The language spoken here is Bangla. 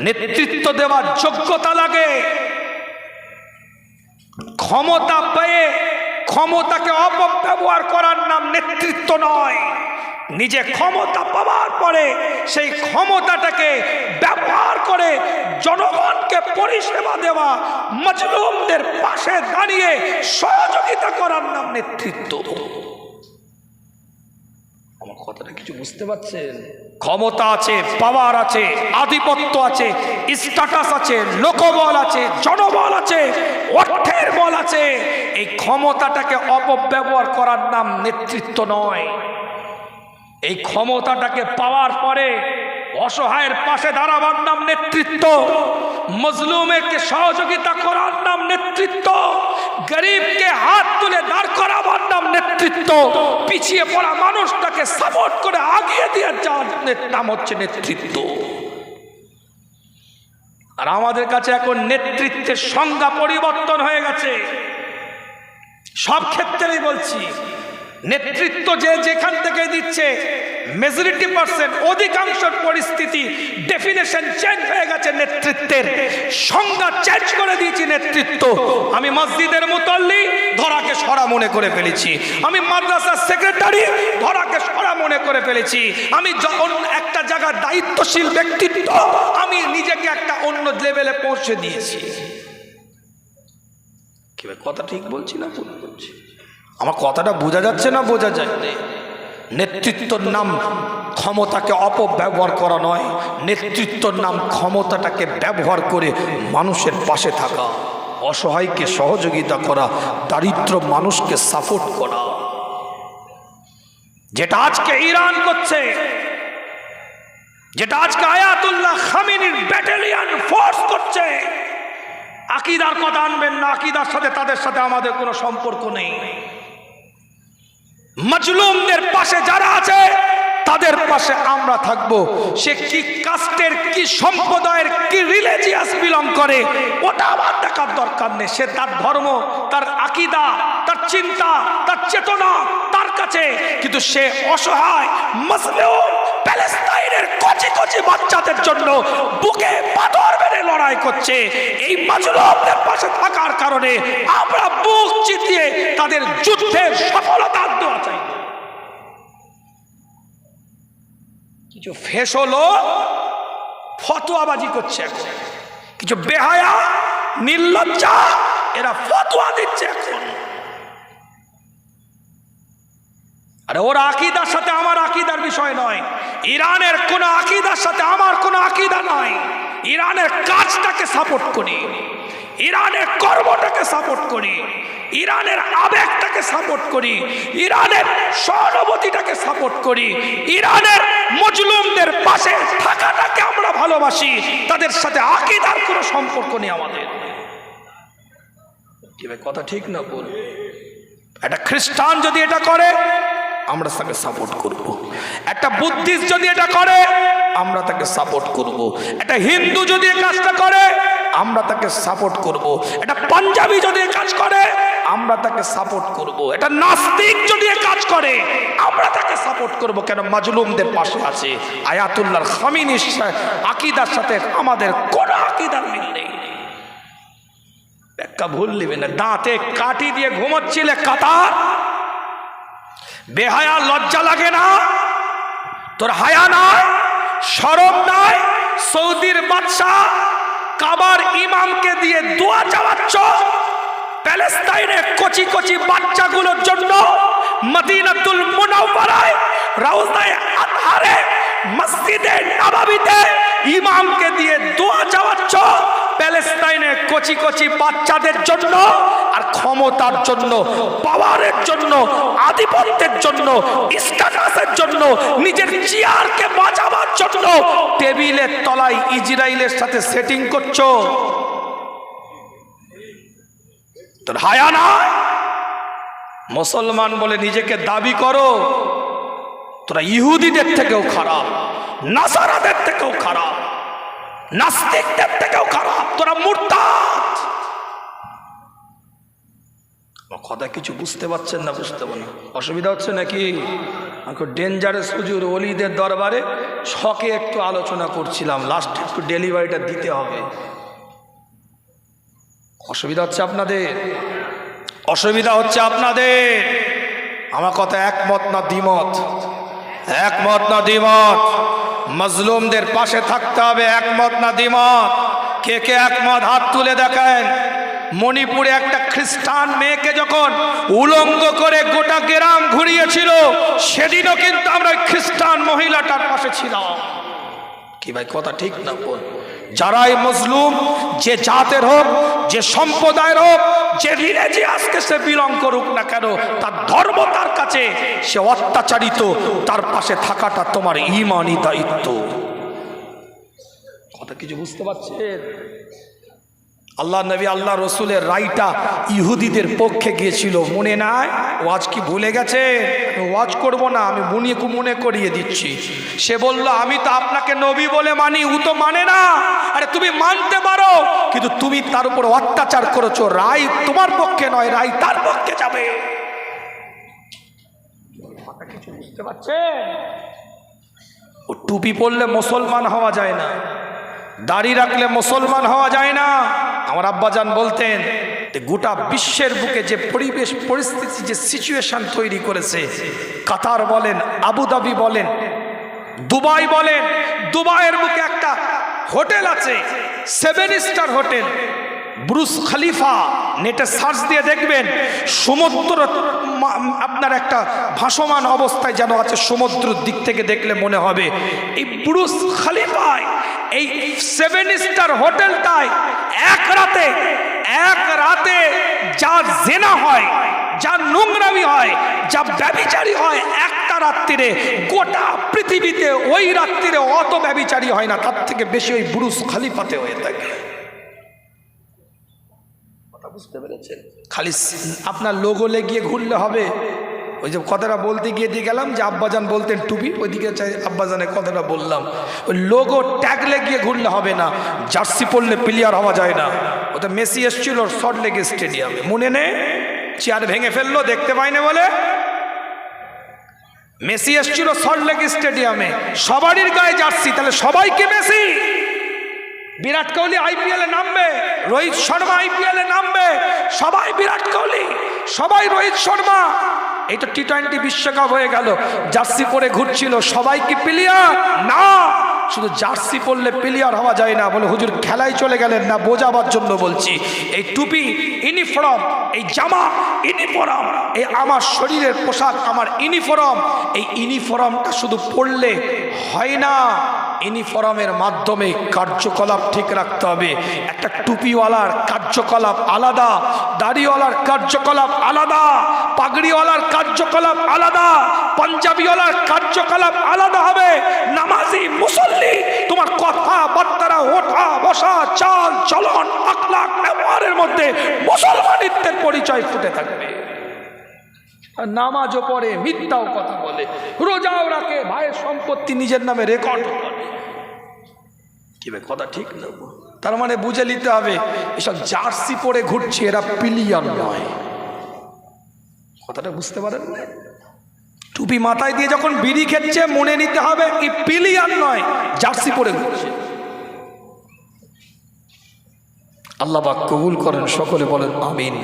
নেতৃত্ব দেওয়ার যোগ্যতা লাগে। ক্ষমতা পেয়ে ক্ষমতাকে অপব্যবহার করার নাম নেতৃত্ব নয়। নিজে ক্ষমতা পাওয়ার পরে সেই ক্ষমতাটাকে ব্যবহার করে জনগণকে পরিষেবা দেওয়া, মজলুমদের পাশে দাঁড়িয়ে সহযোগিতা করার নাম নেতৃত্ব। আমার কথাটা কিছু বুঝতে পারছেন? ক্ষমতা আছে, পাওয়ার আছে, আধিপত্য আছে, স্ট্যাটাস আছে, লোকবল আছে, জনবল আছে, অর্থের বল আছে। এই ক্ষমতাটাকে অপব্যবহার করার নাম নেতৃত্ব নয়। এই ক্ষমতাটাকে পাওয়ার পরে অসহায়ের পাশে দাঁড়াবার নাম নেতৃত্ব। মজলুমকে সহযোগিতা করার নাম নেতৃত্ব। গরিবকে হাত তুলে দাঁড় করাবার নাম নেতৃত্ব। পিছিয়ে পড়া মানুষটাকে সাপোর্ট করে আগিয়ে দিয়ে যাওয়ার নাম হচ্ছে নেতৃত্ব। আর আমাদের কাছে এখন নেতৃত্বের সংজ্ঞা পরিবর্তন হয়ে গেছে। সব ক্ষেত্রেই বলছি, নেতৃত্ব যে যেখান থেকে দিচ্ছে, মেজরিটি পার্সেন্ট, অধিকাংশ পরিস্থিতি ডেফিনেশন চেঞ্জ হয়ে গেছে। নেতৃত্বের সংজ্ঞা চেঞ্জ করে দিয়েছি। নেতৃত্ব, আমি মসজিদের মুতল্লি, ধরাকে সরা মনে করে ফেলেছি। আমি মাদ্রাসার সেক্রেটারি, ধরাকে সরা মনে করে ফেলেছি। আমি একটা জায়গার দায়িত্বশীল ব্যক্তিত্ব, আমি নিজেকে একটা অন্য লেভেলে পৌঁছে দিয়েছি। কি কথা ঠিক বলছি না ভুল বলছি? আমার কথাটা বোঝা যাচ্ছে না বোঝা যায়? নেতৃত্বর নাম ক্ষমতাকে অপব্যবহার করা নয়। নেতৃত্বর নাম ক্ষমতাটাকে ব্যবহার করে মানুষের পাশে থাকা, অসহায়কে সহযোগিতা করা, দারিদ্র মানুষকে সাপোর্ট করা। যেটা আজকে ইরান করছে, যেটা আজকে আয়াতুল্লাহ খামেনির ব্যাটালিয়ন ফোর্স করছে। আকীদার কথা আনবেন না, আকীদার সাথে তাদের সাথে আমাদের কোনো সম্পর্ক নেই। মজলুমদের পাশে যারা আছে তাদের পাশে আমরা থাকব। সে কি কাস্টের, কি সম্প্রদায়ের, কি রিলিজিয়াস বিলং করে, ওটা আমার দেখার দরকার নেই। সে তার ধর্ম, তার আকীদা, তার চিন্তা, তার চেতনা তার কাছে, কিন্তু সে অসহায় মজলুম প্যালেস্তাইনের কচি কচি বাচ্চাদের জন্য বুকে পাথর মেরে লড়াই করছে। এই মজলুমদের পাশে থাকার কারণে আমরা বুক চিতিয়ে তাদের যুদ্ধের সফলতার দোয়া চাই। কিছু ফেসলো ফতোয়াবাজি করছে এখন, কিছু বেহায়া নির্লজ্জা এরা ফতোয়া দিচ্ছে এখন। আরে ওর আকীদার সাথে আমার আকীদার বিষয় নয়। ইরানের কোন আকীদার সাথে আমার কোন আকীদা নয়। ইরানের কাজটাকে সাপোর্ট করি, ইরানের কর্মটাকে সাপোর্ট করি, ইরানের আবেগটাকে সাপোর্ট করি, ইরানের সহানুভূতিটাকে সাপোর্ট করি, ইরানের মজলুমদের পাশে থাকাটাকে আমরা ভালোবাসি। তাদের সাথে আকীদার কোনো সম্পর্ক নেই আমাদের। কি ভাই কথা ঠিক না বল? একটা খ্রিস্টান যদি এটা করে আমরা তাকে সাপোর্ট করব। একটা বুদ্ধিস্ট যদি এটা করে আমরা তাকে সাপোর্ট করব। একটা হিন্দু যদি এই কাজটা করে আমরা তাকে সাপোর্ট করব। একটা পাঞ্জাবি যদি এই কাজ করে আমরা তাকে সাপোর্ট করব। একটা নাস্তিক যদি এই কাজ করে আমরা তাকে সাপোর্ট করব। কেন? মাজলুমদের পাশে আছে। আয়াতুল্লাহ খামেনির আকীদার সাথে আমাদের কোনো আকীদার মিল নেই। একটা ভুল নিবে না। দাঁতে কাঠি দিয়ে ঘুমাচ্ছিলে কাতার, বেহায়া লজ্জা লাগে না? তোর হায়া নাই, শরম নাই? সৌদির বাদশাহ কাবার ইমামকে দিয়ে দোয়া চাওয়াচ্ছ প্যালেস্তাইনের কচি কচি বাচ্চাগুলোর জন্য। মদিনাতুল মুনাওয়ারায়, রাউজায়ে আতহারে, মসজিদে নববীতে ইমামকে দিয়ে দোয়া চাওয়াচ্ছ প্যালেস্তাইনের কচি কচি বাচ্চাদের জন্য। আর ক্ষমতার জন্য, পাওয়ারের জন্য, আধিপত্যের জন্য, স্ট্যাটাসের জন্য, নিজের চেয়ারকে বাঁচাবার জন্য টেবিলের তলায় ইসরায়েলের সাথে সেটিং করছো। তোর হায়া নাই? মুসলমান বলে নিজেকে দাবি করো, তোরা ইহুদিদের থেকেও খারাপ, নাসারাদের থেকেও খারাপ, নাস্তিকদের থেকেও খারাপ। তোরা মুরতাদ। কথা কিছু বুঝতে পারছেন না? বুঝতে পারেন? অসুবিধা হচ্ছে নাকি? খুব ডেঞ্জারাস হুজুর, ওলিদের দরবারে শখে একটু আলোচনা করছিলাম, লাস্টে একটু ডেলিভারিটা দিতে হবে। অসুবিধা হচ্ছে আপনাদের? অসুবিধা হচ্ছে আপনাদের? আমার কথা একমত না দ্বিমত? একমত না দ্বিমত? মজলুমদের পাশে থাকতে হবে, একমত না দ্বিমত? কে কে একমত হাত তুলে দেখেন। মণিপুরে একটা খ্রিস্টান মেয়েকে যখন উলঙ্গ করে গোটা গ্রাম ঘুরিয়েছিল, সেদিনও কিন্তু আমরা খ্রিস্টান মহিলাটার পাশে ছিলাম। কি ভাই কথা ঠিক না বল? যারাই মজলুম, যে জাতের হোক, যে সম্প্রদায়ের হোক, যে রিলিজিয়াসকে সে বিলং করুক না কেন, তার ধর্ম তার কাছে সে অত্যাচারিত, তার পাশে থাকাটা তোমার ঈমানি দায়িত্ব। কথা কিছু বুঝতে পারছেন? আল্লাহ নবী আল্লাহ রসুলের রায়টা ইহুদিদের পক্ষে গিয়েছিল, মনে নাই? ওয়াজ কি ভুলে গেছে? ওয়াজ করব না, আমি মনে করিয়ে দিচ্ছি। সে বলল, আমি তো আপনাকে নবী বলে মানি, ও তো মানে না। আরে তুমি মানতে পারো, কিন্তু তুমি তার উপর অত্যাচার করেছো, রায় তোমার পক্ষে নয়, রায় তার পক্ষে যাবে। কিছু বুঝতে পারছেন? ও টুপি পরলে মুসলমান হওয়া যায় না, দাড়ি রাখলে মুসলমান হওয়া যায় না। আমার আব্বাজান বলতেন, গোটা বিশ্বের বুকে যে পরিবেশ পরিস্থিতি, যে সিচুয়েশন তৈরি করেছে, কাতার বলেন, আবুধাবি বলেন, দুবাই বলেন, দুবাইয়ের বুকে একটা হোটেল আছে 7 স্টার হোটেল, ব্রুজ খলিফা। নেটে সার্চ দিয়ে দেখবেন, সমুদ্র আপনার একটা ভাসমান অবস্থায় যেন আছে, সমুদ্রের দিক থেকে দেখলে মনে হবে এই ব্রুজ খলিফায়, এই 7 স্টার হোটেলটায় এক রাতে যা জেনা হয়, যা নোংরামি হয়, যা ব্যভিচারী হয়, একটা রাত্রিরে গোটা পৃথিবীতে ওই রাত্রিরে অত ব্যভিচারী হয় না, তার থেকে বেশি ওই ব্রুজ খলিফাতে হয়ে থাকে। কথা বুঝতে পেরেছেন? খালি আপনার লোগো লেগিয়ে ঘুরলে হবে? ওই যে কথাটা বলতে গিয়ে দিয়ে গেলাম যে আব্বাজান বলতেন টুপি, ওইদিকে চাই আব্বাজানের কথাটা বললাম। ওই লোগো ট্যাগ লেগিয়ে ঘুরলে হবে না, জার্সি পরলে প্লেয়ার হওয়া যায় না। ওটা মেসি এসছিল সল্টলেক স্টেডিয়ামে, মনে নেই? চেয়ার ভেঙে ফেললো, দেখতে পাইনি বলে। মেসি এসছিল সল্টলেক স্টেডিয়ামে, সবারই গায়ে জার্সি, তাহলে সবাইকে মেসি। বিরাট কোহলি আইপিএলে নামবে, রোহিত শর্মা আইপিএলে নামবে, সবাই বিরাট কোহলি, সবাই রোহিত শর্মা। এই তো টি20 বিশ্বকাপ হয়ে গেল, জার্সি পরে ঘুরছিল, সবাই কি প্লেয়ার? না, শুধু জার্সি পরলে প্লেয়ার হওয়া যায় না। বলে হুজুর খেলায় চলে গেলেন না, বোঝাবার জন্য বলছি। এই টুপি ইউনিফর্ম, এই জামা ইউনিফর্ম, এই আমার শরীরের পোশাক আমার ইউনিফর্ম। এই ইউনিফর্মটা শুধু পরলে হয় না, ইউনিফর্মের মাধ্যমে কার্যকলাপ ঠিক রাখতে হবে। একটা টুপিওয়ালার কার্যকলাপ আলাদা, দাড়িওয়ালার কার্যকলাপ আলাদা, পাগড়িওয়ালার কার্যকলাপ আলাদা, পাঞ্জাবিওয়ালার কার্যকলাপ আলাদা হবে। নামাজি মুসল্লি, তোমার কথাবার্তা, ওঠা বসা, চাল চলন, আখলাক, ব্যবহারের মধ্যে মুসলমানিত্বের পরিচয় ফুটে থাকবে। নামাজও পড়ে, মিথ্যাও কথা বলে, রোজাও রাখে, ভাইয়ের সম্পত্তি নিজের নামে রেকর্ড করে। কি ভাই কথা ঠিক না? তার মানে বুঝে নিতে হবে, এসব জার্সি পরে ঘুরছে, এরা প্লেয়ার নয়। কথাটা বুঝতে পারেন না? টুপি মাথায় দিয়ে যখন বিড়ি খেচ্ছে, মনে নিতে হবে এই প্লেয়ার নয়, জার্সি পরে ঘুরছে। আল্লাহ পাক কবুল করেন, সকলে বলেন আমিন।